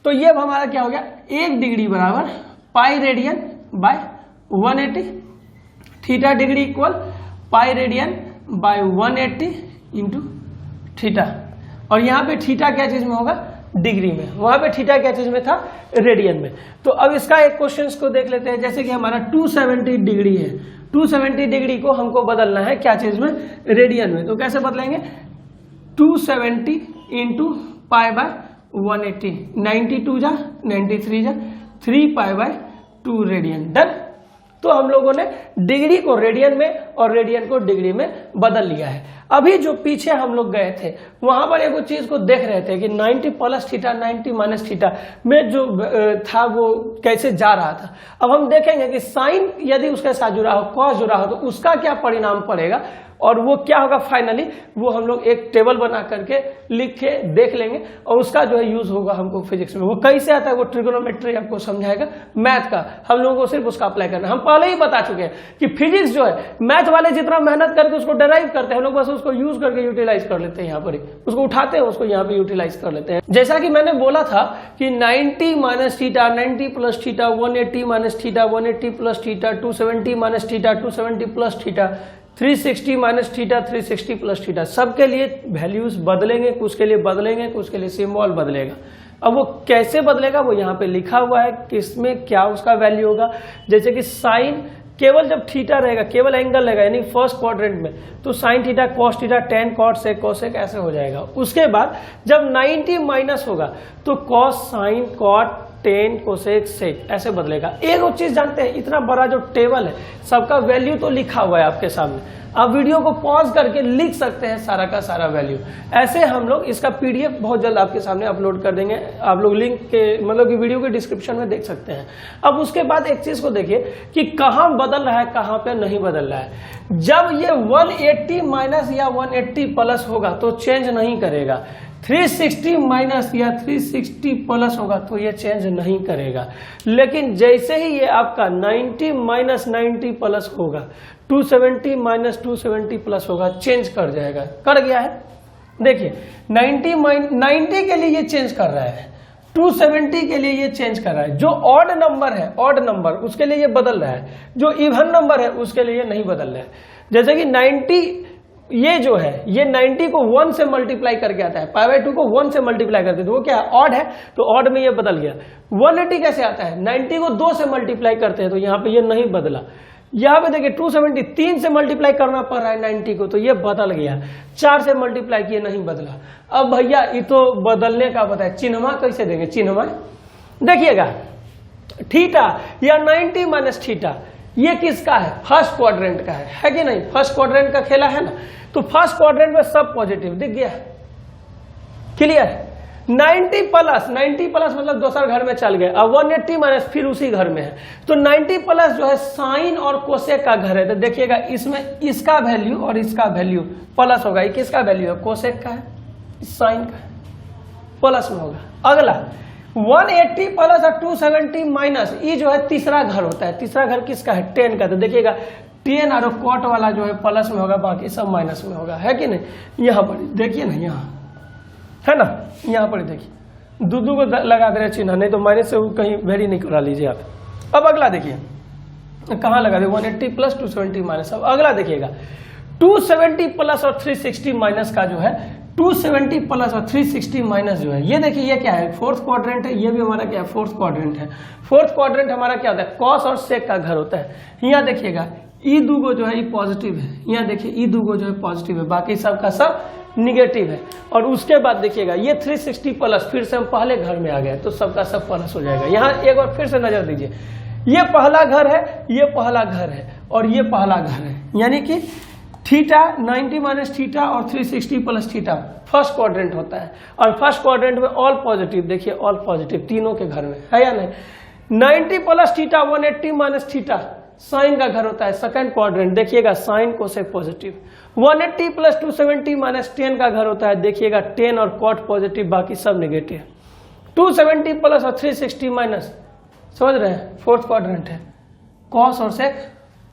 तो ये हमारा क्या हो गया 1 डिग्री बराबर pi radian by 180, theta degree equal pi radian by 180 into theta. और यहाँ पे थीटा क्या चीज में होगा, डिग्री में, वहां पे थीटा क्या चीज में था, रेडियन में। तो अब इसका एक क्वेश्चन को देख लेते हैं, जैसे कि हमारा 270 डिग्री है, 270 डिग्री को हमको बदलना है क्या चीज में, रेडियन में। तो कैसे बदलेंगे, 270 इंटू पाई बाय 180, 92 जा 93 जा 3 पाई बाय 2 रेडियन, डन। तो हम लोगों ने डिग्री को रेडियन में और रेडियन को डिग्री में बदल लिया है। अभी जो पीछे हम लोग गए थे वहां पर एक चीज को देख रहे थे कि 90 प्लस थीटा 90 माइनस थीटा में जो था वो कैसे जा रहा था। अब हम देखेंगे कि साइन यदि उसके साथ जुड़ा हो, कॉस जुड़ा हो, तो उसका क्या परिणाम पड़ेगा और वो क्या होगा फाइनली, वो हम लोग एक टेबल बना करके लिख के देख लेंगे और उसका जो है यूज होगा हमको फिजिक्स में। वो कैसे आता है, वो ट्रिगोनोमेट्री आपको समझाएगा, मैथ का, हम लोगों को सिर्फ उसका अप्लाई करना है। हम पहले ही बता चुके हैं कि फिजिक्स जो है मैथ वाले जितना मेहनत करके उसको डिराइव करते हैं, हम लोग बस उसको यूज करके यूटिलाइज कर लेते हैं, यहाँ पर ही उसको उठाते हैं, उसको यहाँ पे यूटिलाइज कर लेते हैं। जैसा कि मैंने बोला था कि 90 minus theta 90 plus theta 180 minus theta 180 plus theta 270 minus theta 270 plus theta, 360 minus theta, 360 plus theta, सबके लिए वैल्यूज बदलेंगे, कुछ के लिए बदलेंगे, कुछ के लिए सिंबल बदलेगा। अब वो कैसे बदलेगा वो यहाँ पे लिखा हुआ है, किसमें क्या उसका वैल्यू होगा। जैसे कि साइन केवल जब थीटा रहेगा, केवल एंगल रहेगा यानी फर्स्ट क्वाड्रेंट में, तो sine theta, cos theta, tan, cot, sec, cosec ऐसे हो जाएगा। उसके बाद जब 90 माइनस होगा तो cos, sine, cot, tan, cosec, sec ऐसे बदलेगा। एक और चीज जानते हैं, इतना बड़ा जो टेबल है सबका वैल्यू तो लिखा हुआ है आपके सामने, आप वीडियो को पॉज करके लिख सकते हैं सारा का सारा वैल्यू। ऐसे हम लोग इसका पीडीएफ बहुत जल्द आपके सामने अपलोड कर देंगे, आप लोग लिंक के मतलब कि वीडियो के डिस्क्रिप्शन में देख सकते हैं। अब उसके बाद एक चीज को देखिए कि कहां बदल रहा है, कहां पे नहीं बदल रहा है। जब ये 180 माइनस या 180 प्लस होगा तो चेंज नहीं करेगा, 360 माइनस या 360 प्लस होगा तो ये चेंज नहीं करेगा। लेकिन जैसे ही ये आपका 90 माइनस 90 प्लस होगा, 270 माइनस 270 प्लस होगा, चेंज कर जाएगा। कर गया है, देखिए 90 के लिए ये चेंज कर रहा है, 270 के लिए ये चेंज कर रहा है। जो ऑड नंबर है, ऑड नंबर, उसके लिए ये बदल रहा है, जो इवन नंबर है उसके लिए नहीं बदल रहा है। जैसे कि 90 ये जो है, ये 90 को 1 से मल्टीप्लाई करके आता है, π/2 को 1 से मल्टीप्लाई करके, तो वो क्या है, ऑड है, तो ऑड में ये बदल गया। 180 कैसे आता है, 90 को 2 से मल्टीप्लाई करते हैं तो यहाँ पे ये नहीं बदला। यहाँ पे देखिए 270 3 से मल्टीप्लाई करना पड़ रहा है 90 को, तो ये बदल गया। 4 से मल्टीप्लाई किए, नहीं बदला। अब भैया ये तो बदलने का पता है, चिन्हवा कैसे देंगे, चिन्हवा देखिएगा, थीटा या 90 माइनस थीटा ये किसका है, फर्स्ट क्वाड्रेंट का है कि नहीं, फर्स्ट क्वाड्रेंट का खेला है ना, तो फर्स्ट क्वाड्रेंट में सब पॉजिटिव दिख गया, क्लियर। 90 प्लस मतलब दूसरा घर में चल गए। अब 180 माइनस फिर उसी घर में है, तो 90 प्लस जो है साइन और कोसेक का घर है, तो देखिएगा इसमें इसका वैल्यू और इसका वैल्यू प्लस होगा। ये किसका वैल्यू है, कोसेक का है, साइन का है, प्लस में होगा। अगला 180 प्लस और 270 माइनस, ये जो है तीसरा घर होता है। तीसरा घर किसका है, 10 का, तो देखिएगा 10 और कॉट वाला जो है प्लस में होगा, बाकी सब माइनस में होगा, है कि नहीं। यहाँ पर देखिए ना, यहाँ है ना, यहाँ पर देखिए दो को लगा दे रहे चिन्ह, नहीं तो माइनस से कहीं वेरी नहीं करा लीजिए आप। अब अगला देखिए कहाँ लगा दे, 180 प्लस 270 माइनस। अब अगला देखिएगा 270 प्लस और 360 माइनस का जो है, 270 प्लस और 360 माइनस जो है, ये देखिए ये क्या है, फोर्थ क्वाड्रेंट है, ये भी हमारा क्या है, फोर्थ क्वाड्रेंट है। फोर्थ क्वाड्रेंट हमारा क्या होता है, कॉस और सेक का घर होता है। यहाँ देखिएगा ई दूगो जो है ये पॉजिटिव है, यहाँ देखिए ई दूगो जो है पॉजिटिव है, बाकी सब का सब निगेटिव है। और उसके बाद देखिएगा ये 360 प्लस, फिर से हम पहले घर में आ गए तो सबका सब प्लस हो जाएगा। यहाँ एक बार फिर से नजर दीजिए, ये पहला घर है, ये पहला घर है और ये पहला घर है, यानी कि थीटा 90 माइनस थीटा और 360 प्लस थीटा फर्स्ट क्वाड्रेंट होता है। और फर्स्ट क्वाड्रेंट में ऑल पॉजिटिव, देखिए ऑल पॉजिटिव तीनों के घर में है या नहीं। 90 plus theta 180 minus theta sine का घर होता है, सेकंड क्वाड्रेंट, देखिएगा sine cosec positive. 180 plus 270 minus 10 का घर होता है, देखिएगा 10 और कॉट पॉजिटिव, बाकी सब नेगेटिव। 270 प्लस और 360 माइनस, समझ रहे हैं, फोर्थ क्वाड्रेंट है, कॉस और सेक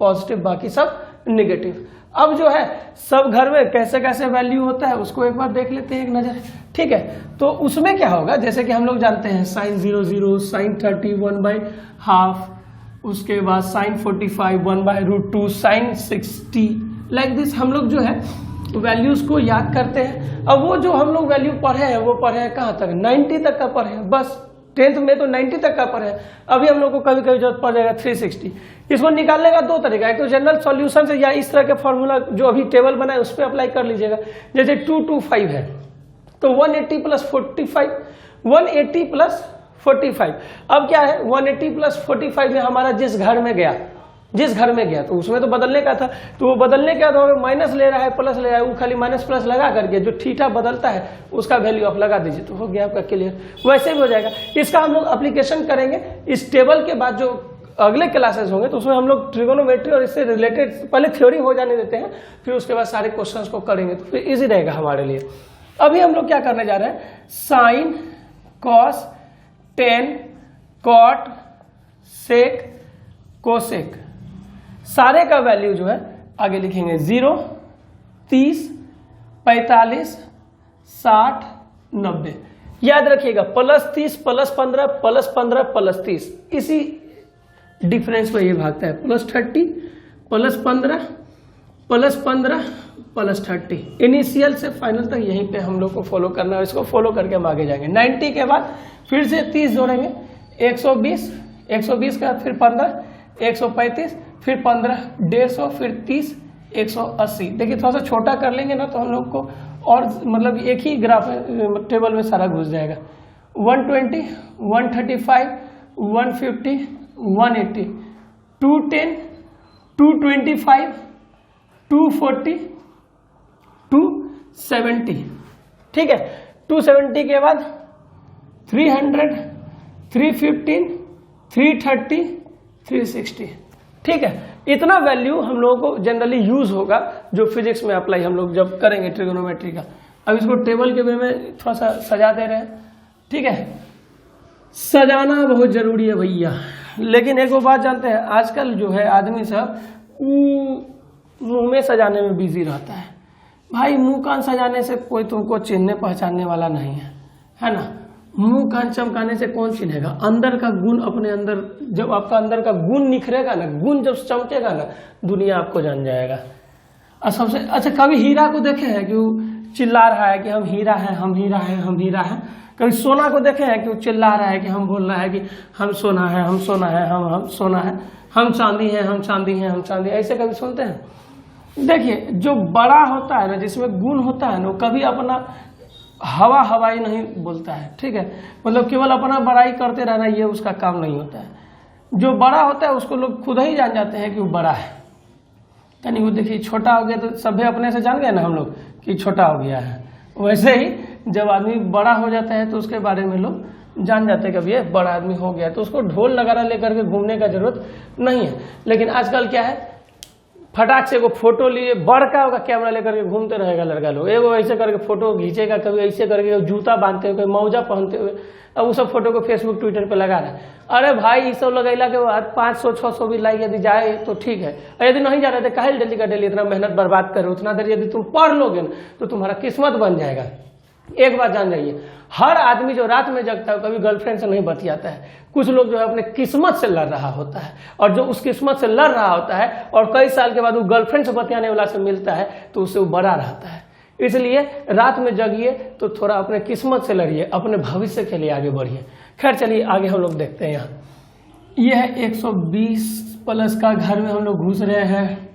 पॉजिटिव, बाकी सब नेगेटिव। अब जो है सब घर में कैसे कैसे वैल्यू होता है उसको एक बार देख लेते हैं एक नजर, ठीक है। तो उसमें क्या होगा, जैसे कि हम लोग जानते हैं साइन 0 0, साइन 30 1/2, उसके बाद साइन 45 1/√2, साइन 60, लाइक दिस हम लोग जो है वैल्यूज को याद करते हैं। अब वो जो हम लोग वैल्यू पढ़े हैं वो पढ़े हैं कहाँ तक, 90 तक का पढ़े हैं, बस 10th में तो 90 तक का पढ़े हैं। अभी हम लोग को कभी कभी जरूरत पड़ जाएगा 360। इसको निकालने का दो तरीका, एक तो जनरल सॉल्यूशन से या इस तरह के फॉर्मूला जो अभी टेबल बना है उस पर अप्लाई कर लीजिएगा। जैसे 225 है तो 180 प्लस 45, 180 प्लस 45। अब क्या है, 180 प्लस 45 में हमारा जिस घर में गया तो उसमें तो बदलने का था, तो वो बदलने का तो माइनस ले रहा है प्लस ले रहा है, वो खाली माइनस प्लस लगा करके जो थीटा बदलता है उसका वैल्यू आप लगा दीजिए तो हो गया आपका क्लियर। वैसे भी हो जाएगा। इसका हम लोग एप्लीकेशन करेंगे इस टेबल के बाद, जो अगले क्लासेस होंगे तो उसमें हम लोग ट्रिगोनोमेट्री और इससे रिलेटेड पहले थ्योरी हो जाने देते हैं, फिर उसके बाद सारे क्वेश्चंस को करेंगे तो फिर इजी रहेगा हमारे लिए। अभी हम लोग क्या करने जा रहे हैं, sign, cos, ten, cot, sec, cosec, सारे का वैल्यू जो है आगे लिखेंगे 0, 30, 45, 60, 90। याद रखिएगा प्लस 30 प्लस 15 प्लस 15 प्लस 30, इसी डिफरेंस में ये भागता है। प्लस 30 प्लस 15 +15 +30, इनिशियल से फाइनल तक यहीं पे हम लोग को फॉलो करना है। इसको फॉलो करके हम आगे जाएंगे। 90 के बाद फिर से 30 जोड़ेंगे, 120 के बाद फिर 15, 135, फिर 15, 150, फिर 30, 180। देखिए थोड़ा सा छोटा कर लेंगे ना तो हम लोग को और मतलब एक ही ग्राफ टेबल में सारा घुस जाएगा। 120, 135, 150, 180, 210, 225, 240, 270। ठीक है, 270 के बाद 300, 315, 330, 360। ठीक है, इतना वैल्यू हम लोगों को जनरली यूज होगा जो फिजिक्स में अप्लाई हम लोग जब करेंगे ट्रिगोनोमेट्री का। अब इसको टेबल के वे में थोड़ा सा सजा दे रहे हैं। ठीक है, सजाना बहुत जरूरी है भैया। लेकिन एक वो बात जानते हैं, आजकल जो है आदमी सब मुंह में सजाने में बिजी रहता है। भाई मुंह कान सजाने से कोई तुमको चिन्हने पहचानने वाला नहीं है ना। मुंह कान चमकाने से कौन चिन्हेगा? अंदर का गुण अपने अंदर, जब आपका अंदर का गुण निखरेगा ना, गुण जब चमकेगा ना, दुनिया आपको जान जाएगा। और सबसे अच्छा, कभी हीरा को देखे हैं कि वो चिल्ला रहा है कि हम हीरा हैं, हम हीरा हैं, हम हीरा हैं? कभी सोना को देखे हैं कि वो चिल्ला रहा है कि हम बोल रहा है कि हम सोना है, हम सोना है, हम सोना है, हम चांदी हैं, हम चांदी हैं, हम चांदी? ऐसे कभी सुनते हैं? देखिए, जो बड़ा होता है ना, जिसमें गुण होता है ना, वो कभी अपना हवाई नहीं बोलता है। ठीक है, मतलब केवल अपना बड़ाई करते रहना, ये उसका काम नहीं होता है। जो बड़ा होता है उसको लोग खुद ही जान जाते हैं कि वो बड़ा है। यानी वो देखिए छोटा हो गया तो सभी अपने से जान गए ना हम लोग कि छोटा हो गया है। वैसे ही जब आदमी बड़ा हो जाता है तो उसके बारे में लोग जान जाते हैं कि अब ये बड़ा आदमी हो गया, तो उसको ढोल नगारा लेकर के घूमने का जरूरत नहीं है। लेकिन आजकल क्या है, फटाक से वो फोटो लिए बड़का होगा कैमरा लेकर के घूमते रहेगा लड़का लोग। एगो ऐसे करके फोटो खींचेगा, कभी ऐसे करके जूता बांधते हुए, कोई मौजा पहनते हुए, अब वो सब फोटो को फेसबुक ट्विटर पे लगा रहा है। अरे भाई ये सब लगैला के बाद 500-600 भी लाइक यदि जाए तो ठीक है, और यदि नहीं जा रहे थे काहे डेली का डेली इतना मेहनत बर्बाद करो। उतना देर यदि तुम पढ़ लोगे ना तो तुम्हारा किस्मत बन जाएगा। एक बात जान जाइए, हर आदमी जो रात में जगता है कभी गर्लफ्रेंड से नहीं बतियाता है। कुछ लोग जो है अपने किस्मत से लड़ रहा होता है, और जो उस किस्मत से लड़ रहा होता है और कई साल के बाद वो गर्लफ्रेंड से बतियाने वाला से मिलता है तो उससे वो बड़ा रहता है। इसलिए रात में जगिए तो थोड़ा अपने किस्मत से लड़िए, अपने भविष्य के लिए आगे बढ़िए। खैर चलिए आगे हम लोग देखते हैं। यहाँ यह है 120+ का घर में हम लोग घुस रहे हैं।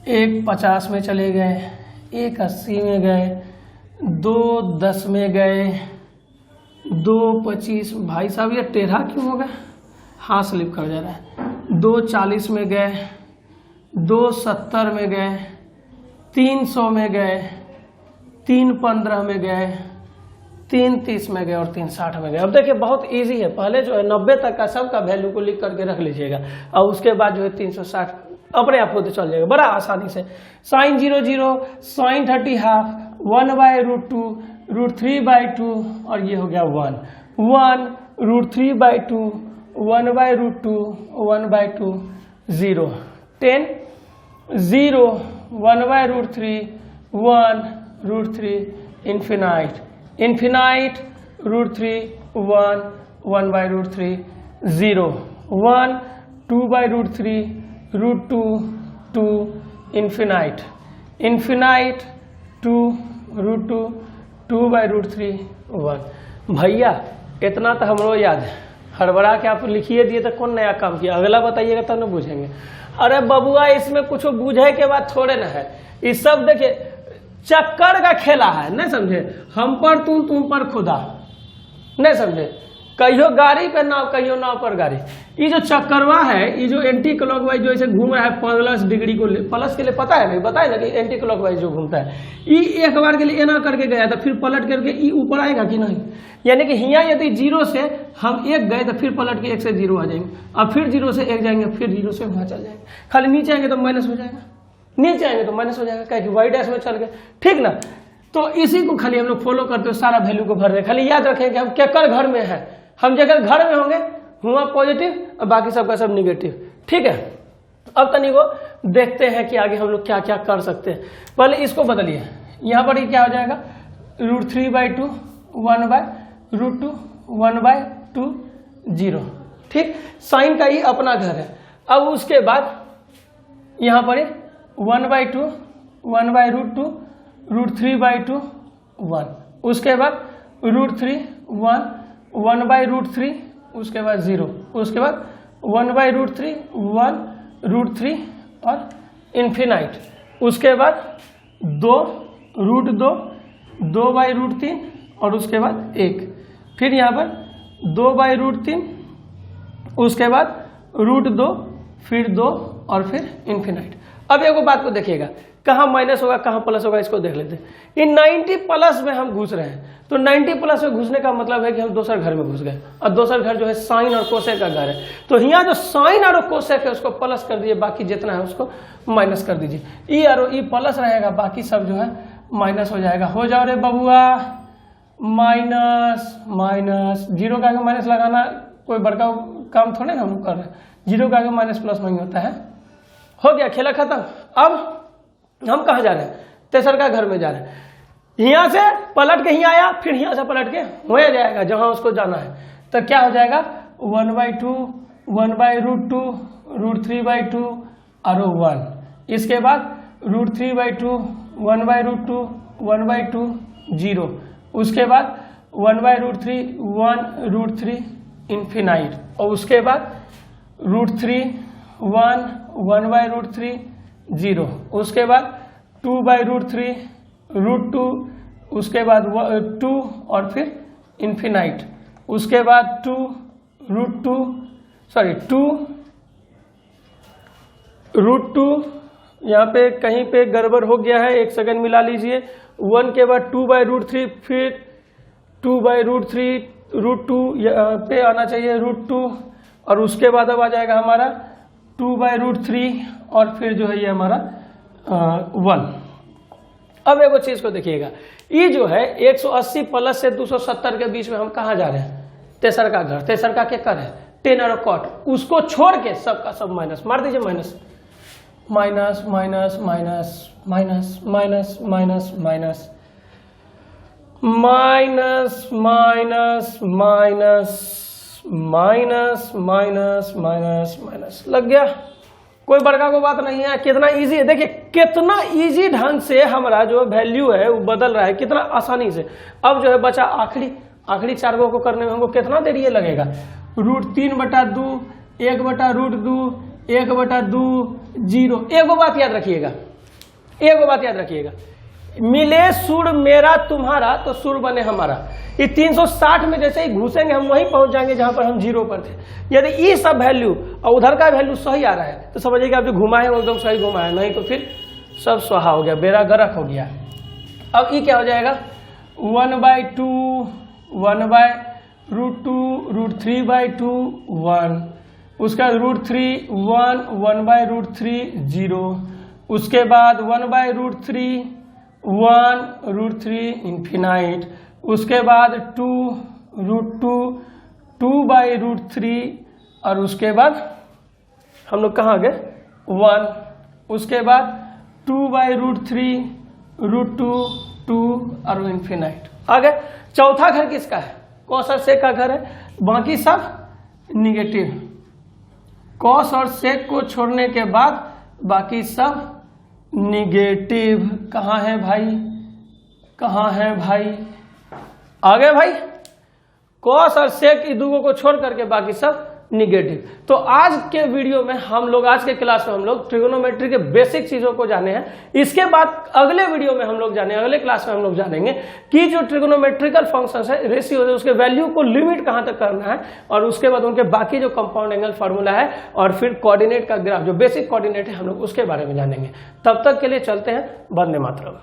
एक 50 में चले गए, एक 80 में गए, 2 10 में गए, 2 25। भाई साहब ये टेढ़ा क्यों हो गया? हाँ स्लिप कर जा रहा है। 2 40 में गए, 2 70 में गए, 300 में गए, 3 15 में गए, 3 30 में गए और 3 60 में गए। अब देखिए बहुत इजी है, पहले जो है 90 तक का सबका वैल्यू को लिख करके रख लीजिएगा और उसके बाद जो है 360 अपने आप होते चल जाएगा बड़ा आसानी से। sin 0 0, sin 30 हाफ, 1/√2, √3/2 और ये हो गया 1, 1 √3/2, 1/√2, 1/2, 0, 10, 0, 1/√3, 1, √3, infinite, infinite, √3, 1, 1/√3, 0, 1, 2/√3, √2, 2, infinite, infinite, 2, √2, 2/√3, 1। भैया इतना तो हमरो याद है, हड़बड़ा के आप लिखिए दिए तो कौन नया काम किया, अगला बताइएगा तब न पूछेंगे। अरे बबुआ इसमें कुछ बूझे के बाद थोड़े ना है, ये सब देखिए चक्कर का खेला है, नहीं समझे? हम पर तुम पर खुदा, नहीं समझे? कहियो गाड़ी पे नाव, कहियो नाव पर गाड़ी। ये जो चक्करवा है, ये जो एंटी क्लॉकवाइज जो ऐसे घूम रहा है 15 डिग्री को, प्लस के लिए पता है नहीं, बताए ना कि एंटी क्लॉकवाइज जो घूमता है, ये एक बार के लिए एना करके गया था, फिर पलट करके ये ऊपर आएगा कि नहीं? यानी कि यहाँ यदि 0 से हम 1 गए तो फिर पलट के 1 से 0 आ जाएंगे, अब फिर 0 से 1 जाएंगे, फिर 0 से वहाँ चल जाएंगे। खाली नीचे आएंगे तो माइनस हो जाएगा, नीचे आएंगे तो माइनस हो जाएगा, क्या कि वाई डैश में चल गए, ठीक ना? तो इसी को खाली हम लोग फॉलो करते हुए सारा वैल्यू को भर रहे। खाली याद रखें कि हम केकर घर में है, हम जगह घर में होंगे हुआ पॉजिटिव और बाकी सबका सब निगेटिव, ठीक है? अब तनी को देखते हैं कि आगे हम लोग क्या क्या कर सकते हैं। पहले इसको बदलिए, यहाँ पर ये क्या हो जाएगा, √3/2, 1/√2, 1/2, 0, ठीक? साइन का ही अपना घर है। अब उसके बाद यहाँ पर 1/2, 1/√2, √3/2 1, उसके बाद √3 1, 1/√3, उसके बाद 0, उसके बाद 1/√3 1, √3 और इन्फिनाइट, उसके बाद 2 √2, 2/√3 और उसके बाद 1, फिर यहाँ पर 2/√3, उसके बाद √2, फिर 2 और फिर इन्फिनाइट। अब एगो बात को देखिएगा, कहाँ माइनस होगा कहाँ प्लस होगा, इसको देख लेते हैं। इन 90 प्लस में हम घुस रहे हैं, तो 90 प्लस में घुसने का मतलब है कि हम दूसरे घर में घुस गए, और दूसरा घर जो है साइन और कोसेक का घर है। तो यहाँ जो साइन और कोसेक है उसको प्लस कर दीजिए, बाकी जितना है उसको माइनस कर दीजिए। ई और ई प्लस रहेगा, बाकी सब जो है माइनस हो जाएगा। हो जाओ रे बबुआ, माइनस माइनस, जीरो का आगे माइनस लगाना कोई बड़का काम थोड़े ना हम कर रहे हैं, जीरो का आगे माइनस प्लस नहीं होता है। हो गया, खेला खत्म। अब हम कहाँ जा रहे हैं? तेसरका घर में जा रहे हैं। यहाँ से पलट के यहाँ आया, फिर यहाँ से पलट के वहीं जाएगा जहाँ उसको जाना है। तो क्या हो जाएगा? 1/2, 1/√2, √3/2 और 1, इसके बाद √3/2, 1/√2, 1/2 0, उसके बाद 1/√3 1, √3 इन्फिनाइट, और उसके बाद √3 1, 1/√3 0, उसके बाद 2/√3 √2, उसके बाद 2 और फिर इन्फिनाइट, उसके बाद 2 √2, यहाँ पे कहीं पे गड़बड़ हो गया है, एक सेकंड मिला लीजिए। 1 के बाद 2/√3, फिर 2/√3 √2 पे आना चाहिए √2, और उसके बाद अब आ जाएगा हमारा 2/√3 और फिर जो है ये हमारा 1। अब एक चीज को देखिएगा, ये जो है 180 प्लस से 270 के बीच में हम कहाँ जा रहे हैं? तेसरका घर। तेसरका क्या कर है? 10 और कॉट, उसको छोड़ के सबका सब माइनस मार दीजिए। Minus minus minus minus minus minus minus minus minus minus minus minus minus minus minus लग गया। कोई बड़का को बात नहीं है, कितना इजी है। देखिए कितना इजी ढंग से हमारा जो वैल्यू है वो बदल रहा है, कितना आसानी से। अब जो है बचा आखिरी 4 को करने में हमको कितना देर ये लगेगा? √3/2, 1/√2, 1/2 0। एगो बात याद रखिएगा, मिले सुर मेरा तुम्हारा तो सुर बने हमारा। ये 360 में जैसे ही घुसेंगे हम वहीं पहुंच जाएंगे जहां पर हम 0 पर थे। यदि ये सब वैल्यू और उधर का वैल्यू सही आ रहा है तो समझिए कि आप जो घुमा है वो एकदम सही घुमा है, नहीं तो फिर सब स्वाहा हो गया, बेड़ा गर्क हो गया। अब ये क्या हो जाएगा? 1/2, 1/√2, √3/2 1, उसका √3 1, 1/√3 0, उसके बाद 1/√3 1, √3 इन्फिनाइट, उसके बाद 2 √2 2/√3 और उसके बाद हम लोग कहाँ गए? 1, उसके बाद 2/√3 √2 2 और इन्फिनाइट आ गए। चौथा घर किसका है? कॉस और सेक का घर है, बाकी सब निगेटिव। कॉस और सेक को छोड़ने के बाद बाकी सब निगेटिव। कहाँ है भाई? कहाँ है भाई? आ गए भाई? कॉस और सेक इन दोनों को छोड़ करके बाकी सब निगेटिव। तो आज के वीडियो में हम लोग, आज के क्लास में हम लोग ट्रिगोनोमेट्री के बेसिक चीजों को जाने हैं। इसके बाद अगले वीडियो में हम लोग अगले क्लास में हम लोग जानेंगे कि जो ट्रिगोनोमेट्रिकल फंक्शंस है, रेशियो है, उसके वैल्यू को लिमिट कहां तक करना है, और उसके बाद उनके बाकी जो कंपाउंड एंगल फार्मूला है, और फिर कोऑर्डिनेट का ग्राफ, जो बेसिक कोऑर्डिनेट है, हम लोग उसके बारे में जानेंगे। तब तक के लिए चलते हैं। वंदे मातरम।